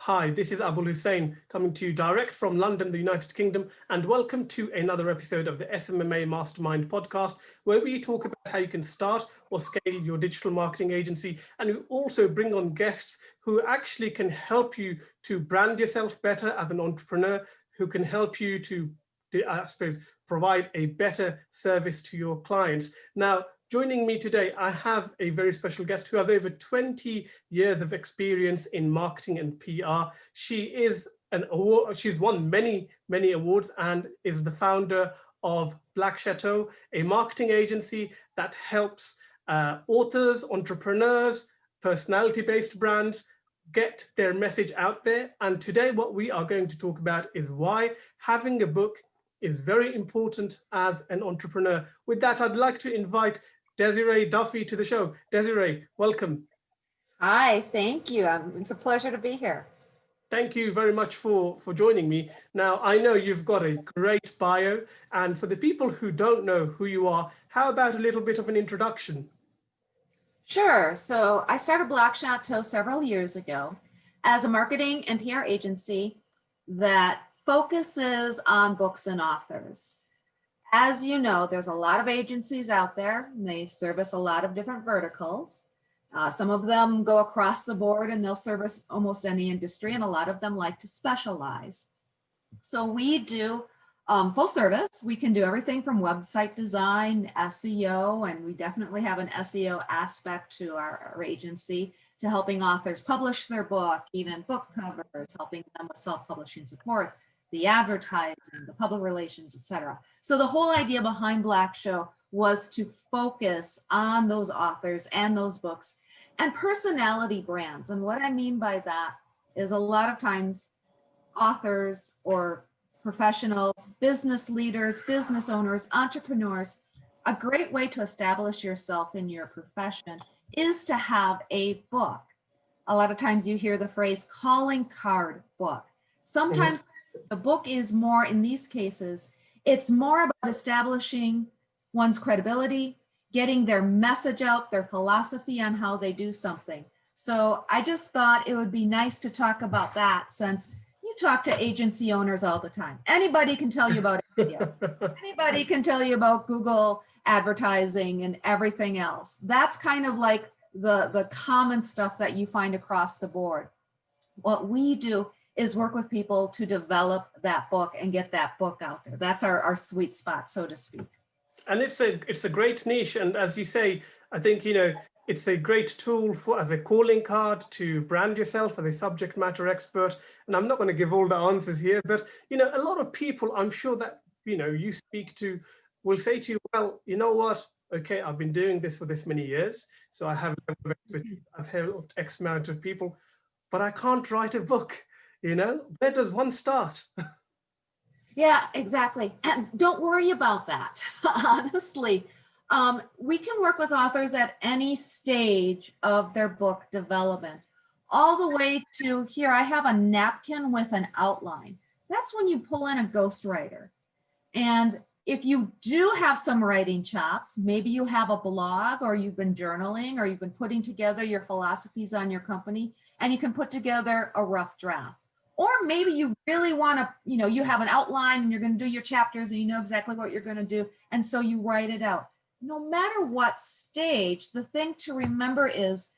Hi, this is Abul Hussain coming to you direct from London, the United Kingdom, and welcome to another episode of the SMMA Mastermind podcast, where we talk about how you can start or scale your digital marketing agency. And we also bring on guests who actually can help you to brand yourself better as an entrepreneur, who can help you to, I suppose, provide a better service to your clients. Now, joining me today, I have a very special guest who has over 20 years of experience in marketing and PR. She's won many, many awards and is the founder of Black Chateau, a marketing agency that helps authors, entrepreneurs, personality-based brands get their message out there. And today what we are going to talk about is why having a book is very important as an entrepreneur. With that, I'd like to invite Desireé Duffy to the show. Desireé, welcome. Hi, thank you. It's a pleasure to be here. Thank you very much for joining me. Now, I know you've got a great bio, and for the people who don't know who you are, how about a little bit of an introduction? Sure. So I started Black Chateau several years ago as a marketing and PR agency that focuses on books and authors. As you know, there's a lot of agencies out there, and they service a lot of different verticals. Some of them go across the board and they'll service almost any industry, and a lot of them like to specialize. So we do full service. We can do everything from website design, SEO, and we definitely have an SEO aspect to our agency, to helping authors publish their book, even book covers, helping them with self-publishing support, the advertising, the public relations, etc. So the whole idea behind Black Show was to focus on those authors and those books and personality brands. And what I mean by that is a lot of times authors or professionals, business leaders, business owners, entrepreneurs, a great way to establish yourself in your profession is to have a book. A lot of times you hear the phrase calling card book. Sometimes the book is more, in these cases, it's more about establishing one's credibility, getting their message out, their philosophy on how they do something. So I just thought it would be nice to talk about that, since you talk to agency owners all the time. Anybody can tell you about SEO. Anybody can tell you about Google advertising and everything else. That's kind of like the common stuff that you find across the board. What we do is work with people to develop that book and get that book out there. That's our sweet spot, so to speak. And it's a great niche. And as you say, I think, it's a great tool as a calling card to brand yourself as a subject matter expert. And I'm not going to give all the answers here, but, a lot of people I'm sure that, you speak to will say to you, well, you know what? Okay, I've been doing this for this many years. So I have I've helped X amount of people, but I can't write a book. Where does one start? Yeah, exactly. And don't worry about that. Honestly, we can work with authors at any stage of their book development, all the way to here. I have a napkin with an outline. That's when you pull in a ghostwriter. And if you do have some writing chops, maybe you have a blog, or you've been journaling, or you've been putting together your philosophies on your company, and you can put together a rough draft. Or maybe you really want to, you have an outline and you're going to do your chapters and you know exactly what you're going to do. And so you write it out. No matter what stage, the thing to remember is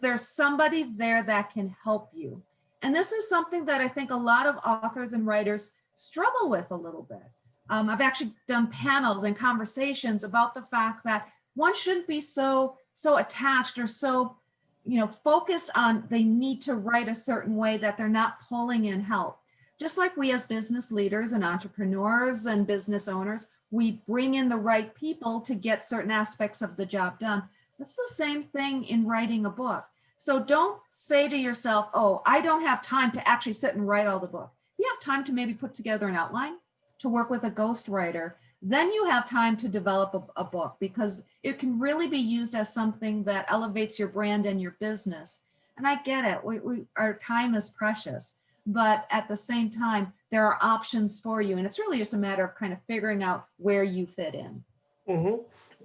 there somebody there that can help you? And this is something that I think a lot of authors and writers struggle with a little bit. I've actually done panels and conversations about the fact that one shouldn't be so attached or so focused on they need to write a certain way that they're not pulling in help. Just like we as business leaders and entrepreneurs and business owners, we bring in the right people to get certain aspects of the job done. That's the same thing in writing a book. So don't say to yourself, oh, I don't have time to actually sit and write all the book. You have time to maybe put together an outline, to work with a ghostwriter. Then you have time to develop a book, because it can really be used as something that elevates your brand and your business. And I get it, our time is precious, but at the same time, there are options for you. And it's really just a matter of kind of figuring out where you fit in. Mm-hmm.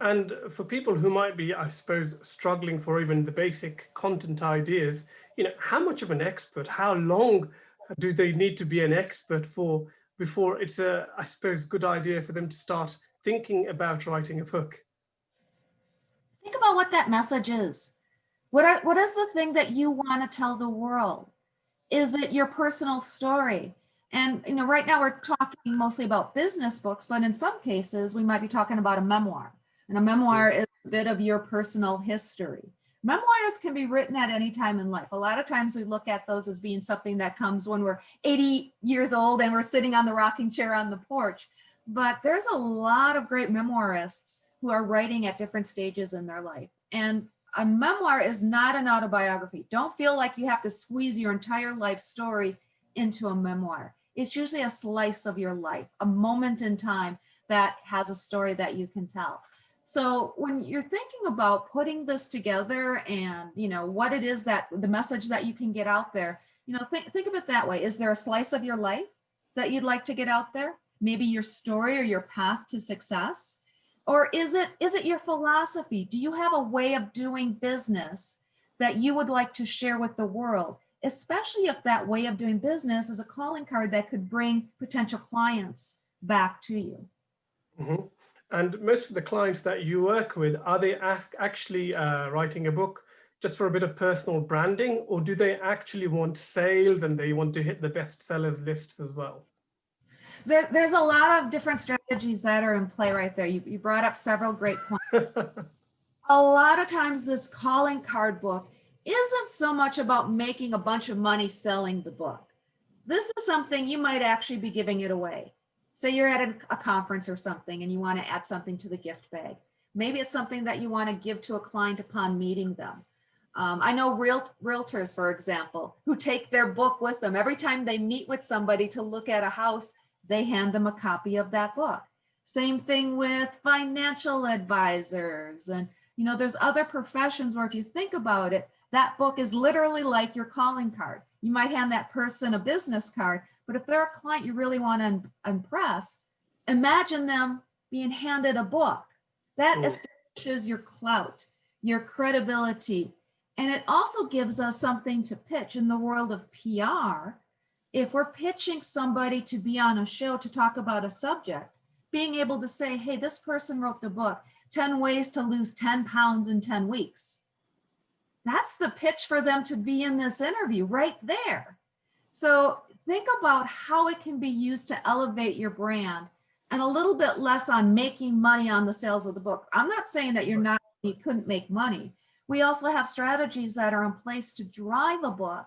And for people who might be, I suppose, struggling for even the basic content ideas, how much of an expert, how long do they need to be an expert for before it's I suppose, good idea for them to start thinking about writing a book? Think about what that message is. What is the thing that you want to tell the world? Is it your personal story? And right now we're talking mostly about business books, but in some cases we might be talking about a memoir. And a memoir is a bit of your personal history. Memoirs can be written at any time in life. A lot of times we look at those as being something that comes when we're 80 years old and we're sitting on the rocking chair on the porch. But there's a lot of great memoirists who are writing at different stages in their life. And a memoir is not an autobiography. Don't feel like you have to squeeze your entire life story into a memoir. It's usually a slice of your life, a moment in time that has a story that you can tell. So when you're thinking about putting this together and what it is that the message that you can get out there, think of it that way. Is there a slice of your life that you'd like to get out there? Maybe your story or your path to success? Or is it your philosophy? Do you have a way of doing business that you would like to share with the world? Especially if that way of doing business is a calling card that could bring potential clients back to you. Mm-hmm. And most of the clients that you work with, are they actually writing a book just for a bit of personal branding, or do they actually want sales and they want to hit the bestsellers lists as well? There's a lot of different strategies that are in play right there. You brought up several great points. A lot of times this calling card book isn't so much about making a bunch of money selling the book. This is something you might actually be giving it away. Say you're at a conference or something and you want to add something to the gift bag. Maybe it's something that you want to give to a client upon meeting them. I know realtors, for example, who take their book with them. Every time they meet with somebody to look at a house, they hand them a copy of that book. Same thing with financial advisors. And, there's other professions where if you think about it, that book is literally like your calling card. You might hand that person a business card, but if they're a client you really want to impress, imagine them being handed a book. That establishes your clout, your credibility, and it also gives us something to pitch in the world of PR. If we're pitching somebody to be on a show to talk about a subject, being able to say, hey, this person wrote the book, 10 Ways to Lose 10 Pounds in 10 Weeks. That's the pitch for them to be in this interview right there. So think about how it can be used to elevate your brand and a little bit less on making money on the sales of the book. I'm not saying that you couldn't make money. We also have strategies that are in place to drive a book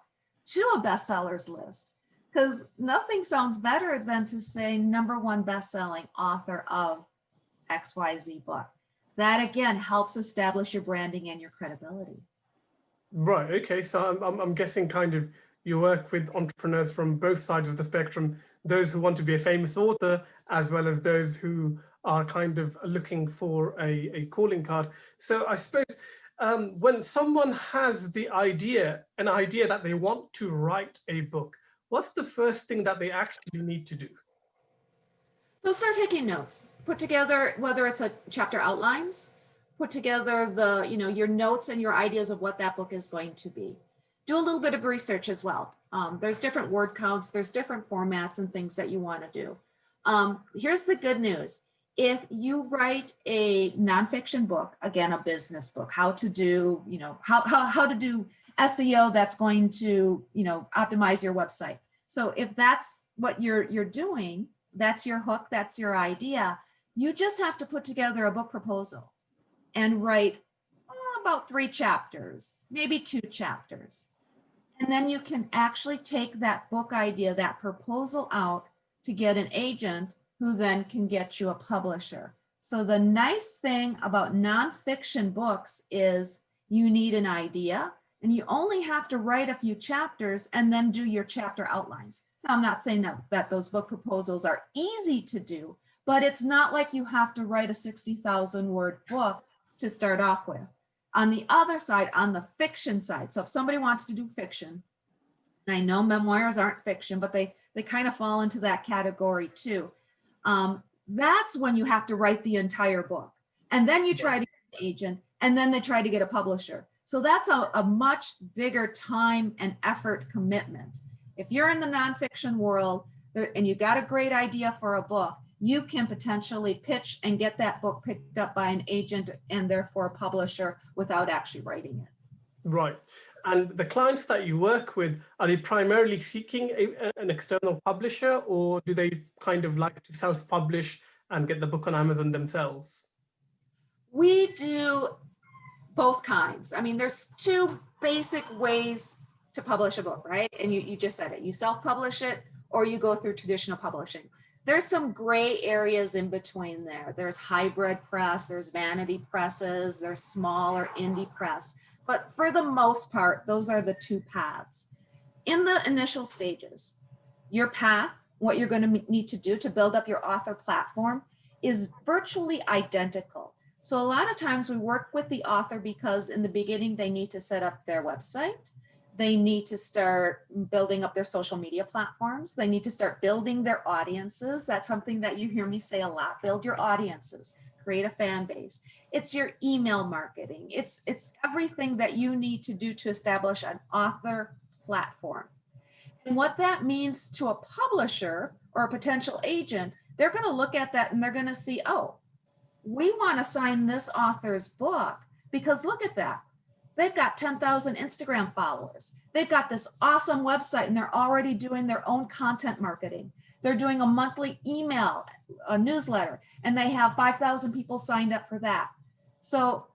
to a bestsellers list, because nothing sounds better than to say #1 best-selling author of XYZ book. That again helps establish your branding and your credibility. Right. Okay. So I'm guessing kind of you work with entrepreneurs from both sides of the spectrum, those who want to be a famous author, as well as those who are kind of looking for a calling card. So I suppose when someone has an idea that they want to write a book, what's the first thing that they actually need to do? So start taking notes. Put together, whether it's a chapter outlines, put together your notes and your ideas of what that book is going to be. Do a little bit of research as well. There's different word counts, there's different formats and things that you want to do. Here's the good news. If you write a nonfiction book, again, a business book, how to do, how to do SEO that's going to, optimize your website. So if that's what you're doing, that's your hook, that's your idea, you just have to put together a book proposal and write about 3 chapters, maybe 2 chapters. And then you can actually take that book idea, that proposal out to get an agent who then can get you a publisher. So the nice thing about nonfiction books is you need an idea and you only have to write a few chapters and then do your chapter outlines. Now, I'm not saying that those book proposals are easy to do, but it's not like you have to write a 60,000 word book to start off with. On the other side, on the fiction side, so if somebody wants to do fiction, and I know memoirs aren't fiction, but they kind of fall into that category too. That's when you have to write the entire book. And then you try to get an agent, and then they try to get a publisher. So that's a much bigger time and effort commitment. If you're in the nonfiction world and you got a great idea for a book, you can potentially pitch and get that book picked up by an agent and therefore a publisher without actually writing it. Right. And the clients that you work with, are they primarily seeking an external publisher, or do they kind of like to self-publish and get the book on Amazon themselves? We do both kinds. I mean, there's two basic ways to publish a book, right? And you just said it, you self-publish it or you go through traditional publishing. There's some gray areas in between there. There's hybrid press, there's vanity presses, there's smaller indie press. But for the most part, those are the two paths. In the initial stages, your path, what you're going to need to do to build up your author platform is virtually identical. So a lot of times we work with the author because in the beginning, they need to set up their website. They need to start building up their social media platforms. They need to start building their audiences. That's something that you hear me say a lot, build your audiences, create a fan base. It's your email marketing. It's everything that you need to do to establish an author platform. And what that means to a publisher or a potential agent, they're going to look at that and they're going to see, oh, we want to sign this author's book because look at that. They've got 10,000 Instagram followers. They've got this awesome website and they're already doing their own content marketing. They're doing a monthly email, a newsletter, and they have 5,000 people signed up for that. So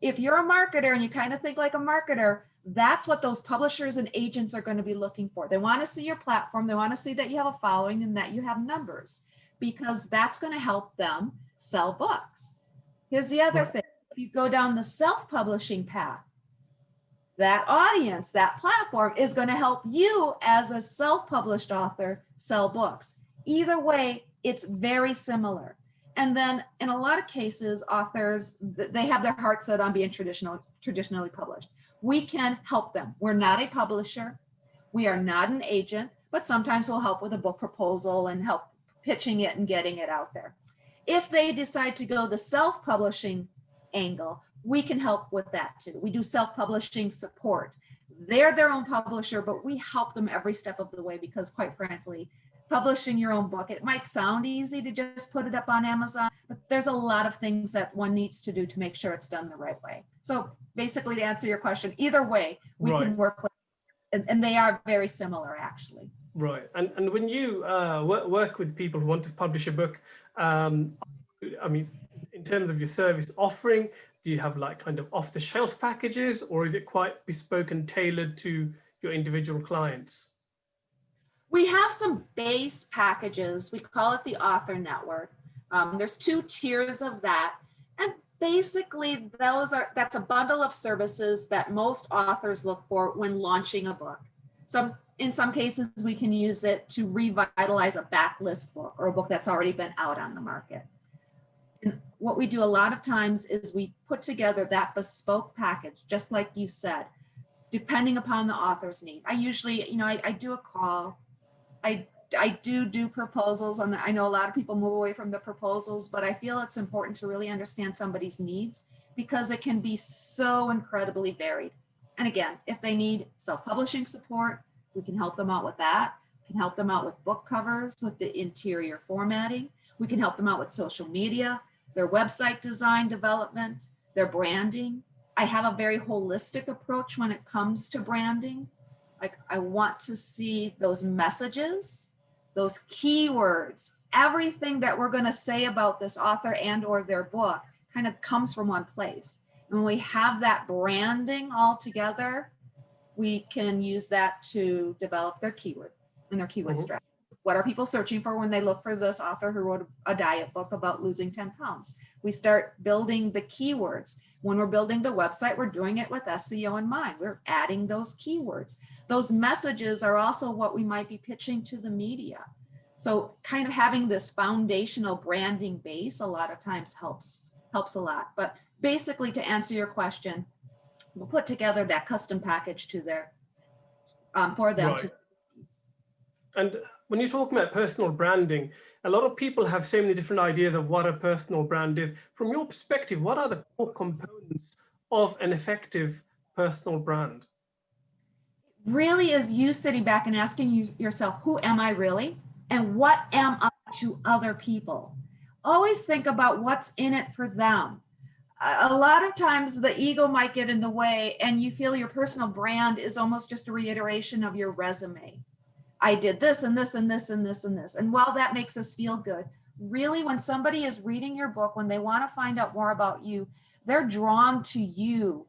if you're a marketer and you kind of think like a marketer, that's what those publishers and agents are going to be looking for. They want to see your platform. They want to see that you have a following and that you have numbers because that's going to help them sell books. Here's the other thing. If you go down the self-publishing path, that audience, that platform is going to help you as a self-published author sell books. Either way, it's very similar. And then in a lot of cases, authors, they have their heart set on being traditionally published. We can help them. We're not a publisher. We are not an agent, but sometimes we'll help with a book proposal and help pitching it and getting it out there. If they decide to go the self-publishing angle, we can help with that too. We do self-publishing support. They're their own publisher, but we help them every step of the way because quite frankly, publishing your own book, it might sound easy to just put it up on Amazon, but there's a lot of things that one needs to do to make sure it's done the right way. So basically to answer your question, either way, we can work with, and they are very similar actually. Right. And when you work with people who want to publish a book, I mean, in terms of your service offering, do you have like kind of off the shelf packages or is it quite bespoke and tailored to your individual clients? We have some base packages. We call it the Author Network. There's 2 tiers of that. And basically that's a bundle of services that most authors look for when launching a book. In some cases, we can use it to revitalize a backlist book or a book that's already been out on the market. And what we do a lot of times is we put together that bespoke package, just like you said, depending upon the author's need. I usually, I do a call. I do proposals, and I know a lot of people move away from the proposals, but I feel it's important to really understand somebody's needs because it can be so incredibly varied. And again, if they need self-publishing support, we can help them out with that. We can help them out with book covers, with the interior formatting. We can help them out with social media, their website design development, their branding. I have a very holistic approach when it comes to branding. Like I want to see those messages, those keywords, everything that we're going to say about this author and or their book kind of comes from one place. And when we have that branding all together, we can use that to develop their keyword and their keyword strategy. What are people searching for when they look for this author who wrote a diet book about losing 10 pounds? We start building the keywords. When we're building the website, we're doing it with SEO in mind. We're adding those keywords. Those messages are also what we might be pitching to the media. So kind of having this foundational branding base a lot of times helps a lot. But basically to answer your question, we'll put together that custom package to their for them. Right. And when you're talking about personal branding, a lot of people have so many different ideas of what a personal brand is. From your perspective, what are the core components of an effective personal brand? Really is you sitting back and asking yourself, who am I really? And what am I to other people? Always think about what's in it for them. A lot of times the ego might get in the way and you feel your personal brand is almost just a reiteration of your resume. I did this and this and this and this and this. And while that makes us feel good, really when somebody is reading your book, when they want to find out more about you, they're drawn to you,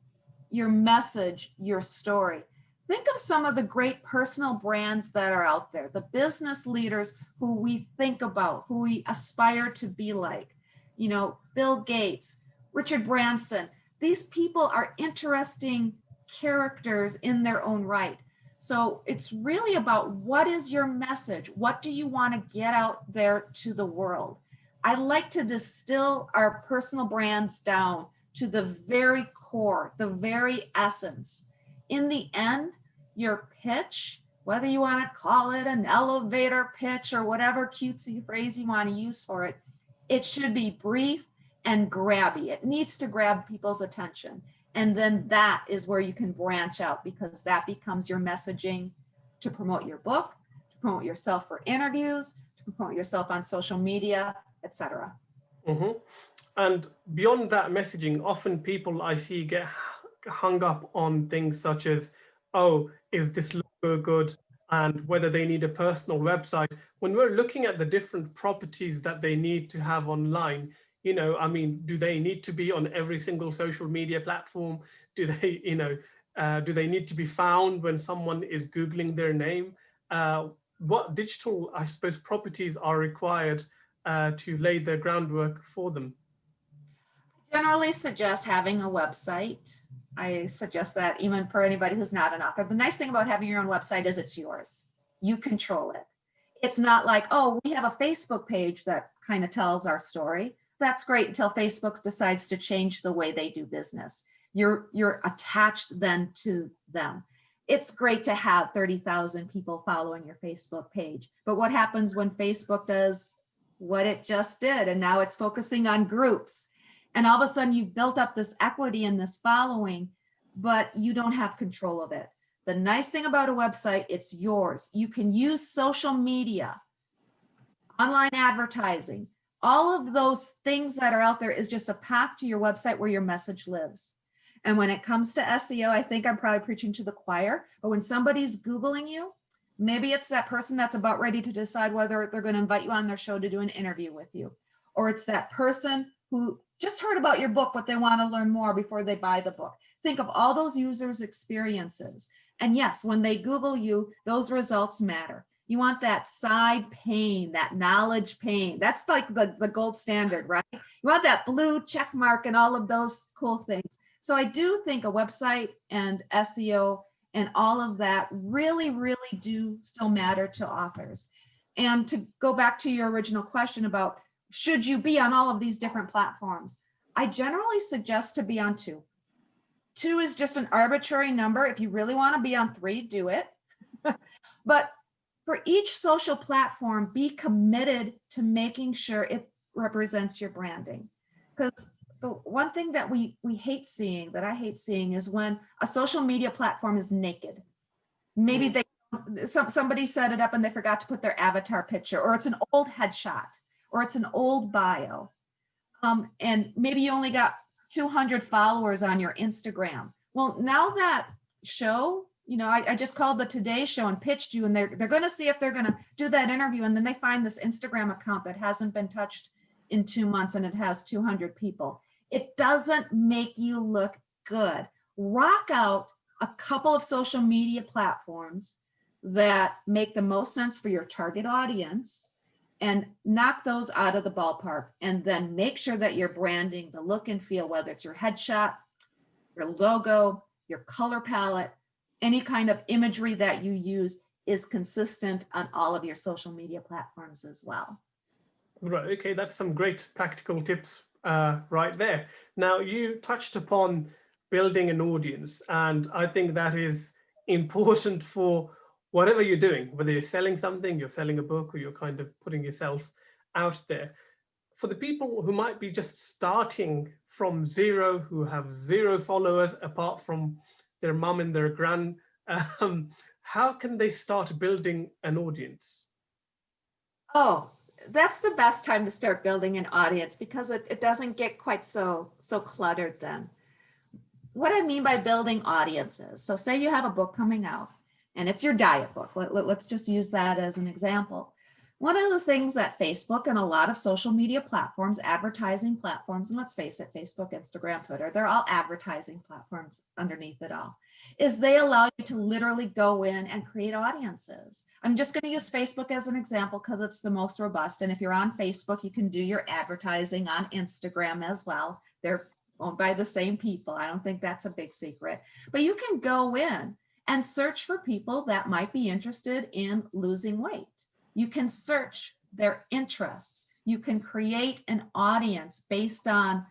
your message, your story. Think of some of the great personal brands that are out there, the business leaders who we think about, who we aspire to be like, you know, Bill Gates, Richard Branson. These people are interesting characters in their own right. So it's really about what is your message? What do you want to get out there to the world? I like to distill our personal brands down to the very core, the very essence. In the end, your pitch, whether you want to call it an elevator pitch or whatever cutesy phrase you want to use for it, it should be brief and grabby. It needs to grab people's attention. And then that is where you can branch out, because that becomes your messaging to promote your book, to promote yourself for interviews, to promote yourself on social media, etc. Mm-hmm. And beyond that messaging, often people I see get hung up on things such as, oh, is this logo good? And whether they need a personal website. When we're looking at the different properties that they need to have online, you know, I mean, do they need to be on every single social media platform? Do they, you know, do they need to be found when someone is Googling their name? What digital, I suppose, properties are required to lay the groundwork for them? I generally suggest having a website. I suggest that even for anybody who's not an author. The nice thing about having your own website is it's yours. You control it. It's not like, oh, we have a Facebook page that kind of tells our story. That's great until Facebook decides to change the way they do business. You're attached then to them. It's great to have 30,000 people following your Facebook page. But what happens when Facebook does what it just did? And now it's focusing on groups. And all of a sudden you've built up this equity and this following, but you don't have control of it. The nice thing about a website, it's yours. You can use social media, online advertising, all of those things that are out there is just a path to your website where your message lives. And when it comes to SEO, I think I'm probably preaching to the choir, but when somebody's Googling you, maybe it's that person that's about ready to decide whether they're going to invite you on their show to do an interview with you. Or it's that person who just heard about your book, but they want to learn more before they buy the book. Think of all those users' experiences. And yes, when they Google you, those results matter. You want that side pane, that knowledge pane. That's like the gold standard, right? You want that blue check mark and all of those cool things. So I do think a website and SEO and all of that really, really do still matter to authors. And to go back to your original question about, should you be on all of these different platforms? I generally suggest to be on 2. 2 is just an arbitrary number. If you really want to be on 3, do it. But for each social platform, be committed to making sure it represents your branding. Because the one thing that we hate seeing, that I hate seeing, is when a social media platform is naked. Maybe somebody set it up and they forgot to put their avatar picture, or it's an old headshot, or it's an old bio. And maybe you only got 200 followers on your Instagram. Well, now that show, you know, I just called the Today Show and pitched you, and they're going to see if they're going to do that interview. And then they find this Instagram account that hasn't been touched in 2 months and it has 200 people. It doesn't make you look good. Rock out a couple of social media platforms that make the most sense for your target audience and knock those out of the ballpark, and then make sure that your branding, the look and feel, whether it's your headshot, your logo, your color palette, any kind of imagery that you use is consistent on all of your social media platforms as well. Right, okay, that's some great practical tips right there. Now, you touched upon building an audience, and I think that is important for whatever you're doing, whether you're selling something, you're selling a book, or you're kind of putting yourself out there. For the people who might be just starting from zero, who have 0 followers apart from their mum and their gran. How can they start building an audience? Oh, that's the best time to start building an audience because it doesn't get quite so cluttered then. What I mean by building audiences, so say you have a book coming out and it's your diet book. Let's just use that as an example. One of the things that Facebook and a lot of social media platforms, advertising platforms, and let's face it, Facebook, Instagram, Twitter, they're all advertising platforms underneath it all, is they allow you to literally go in and create audiences. I'm just going to use Facebook as an example because it's the most robust. And if you're on Facebook, you can do your advertising on Instagram as well. They're owned by the same people. I don't think that's a big secret, but you can go in and search for people that might be interested in losing weight. You can search their interests. You can create an audience based on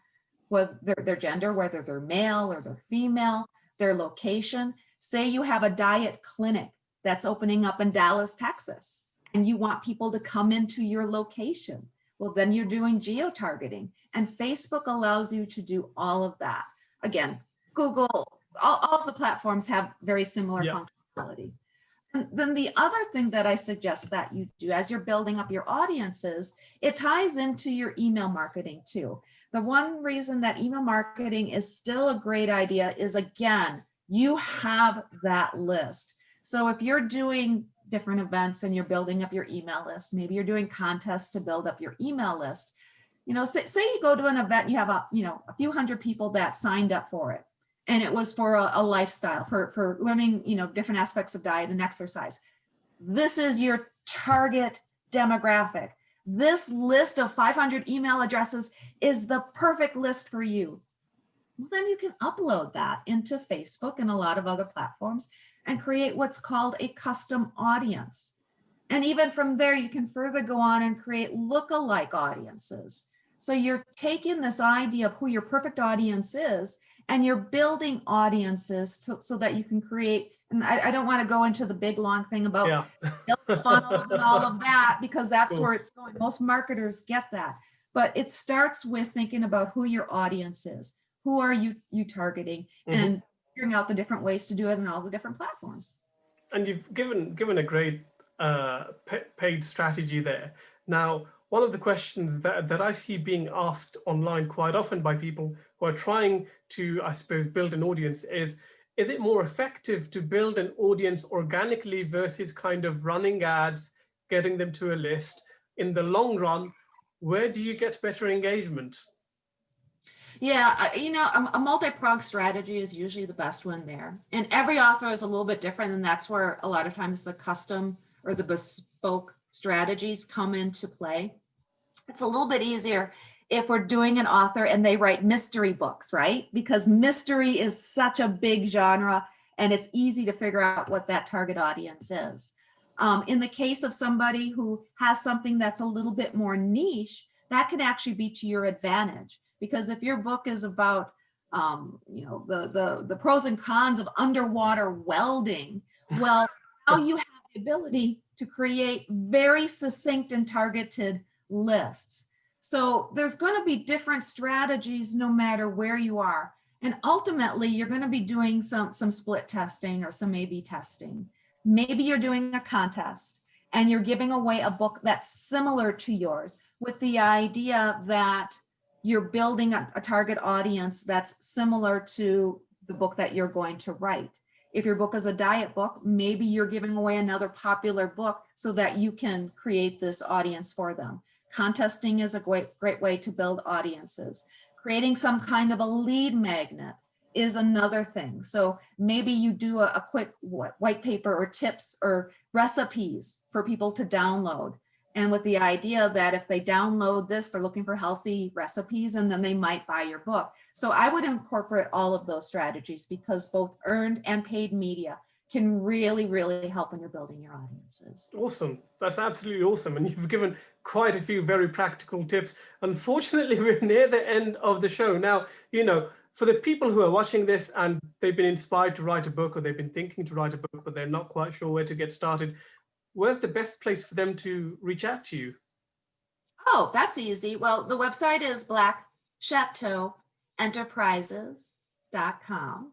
whether their gender, whether they're male or they're female, their location. Say you have a diet clinic that's opening up in Dallas, Texas, and you want people to come into your location. Well, then you're doing geo-targeting, and Facebook allows you to do all of that. Again, Google, all of the platforms have very similar functionality. And then the other thing that I suggest that you do as you're building up your audiences, it ties into your email marketing too. The one reason that email marketing is still a great idea is, again, you have that list. So if you're doing different events and you're building up your email list, maybe you're doing contests to build up your email list. You know, say you go to an event, you have a few hundred people that signed up for it. And it was for a lifestyle, for learning, different aspects of diet and exercise. This is your target demographic. This list of 500 email addresses is the perfect list for you. Well, then you can upload that into Facebook and a lot of other platforms and create what's called a custom audience. And even from there, you can further go on and create lookalike audiences. So you're taking this idea of who your perfect audience is, and you're building audiences so that you can create, and I don't want to go into the big long thing about funnels and all of that, because that's where it's going. Most marketers get that. But it starts with thinking about who your audience is. Who are you targeting, and figuring out the different ways to do it in all the different platforms. And you've given a great paid strategy there. Now, one of the questions that I see being asked online quite often by people who are trying to, I suppose, build an audience is it more effective to build an audience organically versus kind of running ads, getting them to a list? In the long run, where do you get better engagement? Yeah, a multi-pronged strategy is usually the best one there. And every author is a little bit different, and that's where a lot of times the custom or the bespoke strategies come into play. It's a little bit easier if we're doing an author and they write mystery books, right? Because mystery is such a big genre and it's easy to figure out what that target audience is. In the case of somebody who has something that's a little bit more niche, that can actually be to your advantage. Because if your book is about the pros and cons of underwater welding, well, now you have the ability to create very succinct and targeted lists. So there's going to be different strategies no matter where you are. And ultimately, you're going to be doing some split testing or some A/B testing. Maybe you're doing a contest and you're giving away a book that's similar to yours with the idea that you're building a target audience that's similar to the book that you're going to write. If your book is a diet book, maybe you're giving away another popular book so that you can create this audience for them. Contesting is a great way to build audiences. Creating some kind of a lead magnet is another thing. So maybe you do a quick white paper or tips or recipes for people to download. And with the idea that if they download this, they're looking for healthy recipes, and then they might buy your book. So I would incorporate all of those strategies because both earned and paid media can really, really help when you're building your audiences. Awesome. That's absolutely awesome. And you've given quite a few very practical tips. Unfortunately, we're near the end of the show. Now, for the people who are watching this and they've been inspired to write a book, or they've been thinking to write a book, but they're not quite sure where to get started, where's the best place for them to reach out to you? Oh, that's easy. Well, the website is blackchateauenterprises.com.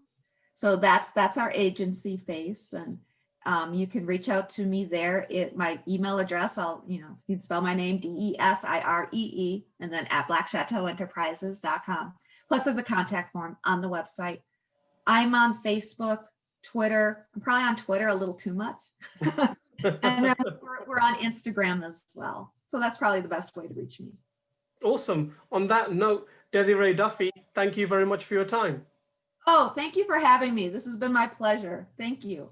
So that's our agency face, and you can reach out to me there. My email address, you can spell my name, Desiree, and then at blackchateauenterprises.com. Plus there's a contact form on the website. I'm on Facebook, Twitter. I'm probably on Twitter a little too much. And then we're on Instagram as well. So that's probably the best way to reach me. Awesome. On that note, Desireé Duffy, thank you very much for your time. Oh, thank you for having me. This has been my pleasure. Thank you.